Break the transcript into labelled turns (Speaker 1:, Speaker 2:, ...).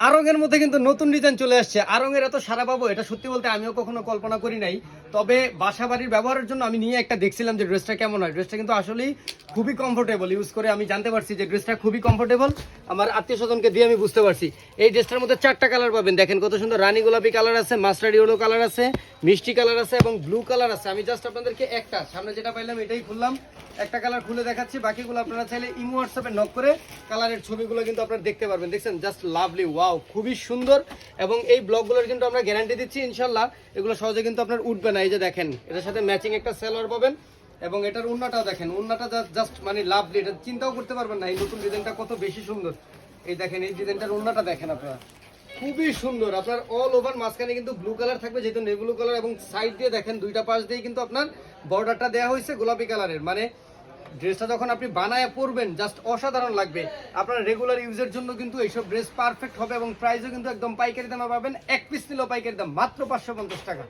Speaker 1: আরঙের মধ্যে কিন্তু নতুন ডিজাইন চলে আসছে। আরঙের এত সারা পাবো এটা সত্যি বলতে আমিও কখনো কল্পনা করি নাই। তবে বাসা বাড়ির ব্যবহারের জন্য আমি নিয়ে একটা দেখছিলাম যে ড্রেসটা কেমন হয়। ড্রেসটা কিন্তু আসলেই খুবই কমফোর্টেবল, ইউজ করে আমি জানতে পারছি যে ড্রেসটা খুবই কমফোর্টেবল। আমার আত্মীয় স্বজনকে দিয়ে আমি বুঝতে পারছি। এই ড্রেসটার মধ্যে 4টা কালার পাবেন, দেখেন কত সুন্দর। রানী গোলাপি কালার আছে, মাস্টার্ড ইয়েলো কালার আছে, মিষ্টি কালার আছে এবং ব্লু কালার আছে। আমি জাস্ট আপনাদেরকে একটা সামনে যেটা পাইলাম এটাই খুললাম, একটা কালার খুলে দেখাচ্ছি। বাকিগুলো আপনারা চাইলে ইমো হোয়াটসঅ্যাপে নক করে কালারের ছবিগুলো কিন্তু আপনারা দেখতে পারবেন। দেখছেন, জাস্ট লাভলি, ওয়াও, খুবই সুন্দর। এবং এই ব্লকগুলোর কিন্তু আমরা গ্যারান্টি দিচ্ছি ইনশাল্লাহ, এগুলো সহজে কিন্তু আপনার উঠবে না। এই যে দেখেন, এটার সাথে ম্যাচিং একটা সালোয়ার পাবেন এবং এটার ওড়নাটাও দেখেন, ওড়নাটা জাস্ট মানে লাভলি, এটা চিন্তাও করতে পারবেন না এই নতুন ডিজাইনটা কত বেশি সুন্দর। এই দেখেন, এই ডিজাইনটার ওড়নাটা দেখেন আপনারা, খুবই সুন্দর। আপনার অল ওভার মাঝখানে কিন্তু ব্লু কালার থাকবে, যেহেতু নেভি ব্লু কালার, এবং সাইড দিয়ে দেখেন দুইটা পাশ দিয়ে কিন্তু আপনার বর্ডারটা দেওয়া হয়েছে গোলাপি কালারের। মানে ড্রেসটা যখন আপনি বানায় পরবেন জাস্ট অসাধারণ লাগবে। আপনার রেগুলার ইউজের জন্য কিন্তু এইসব ড্রেস পারফেক্ট হবে এবং প্রাইসও কিন্তু একদম পাইকারি দামে পাবেন। এক পিস নিলেও পাইকারি দাম মাত্র 550 টাকা।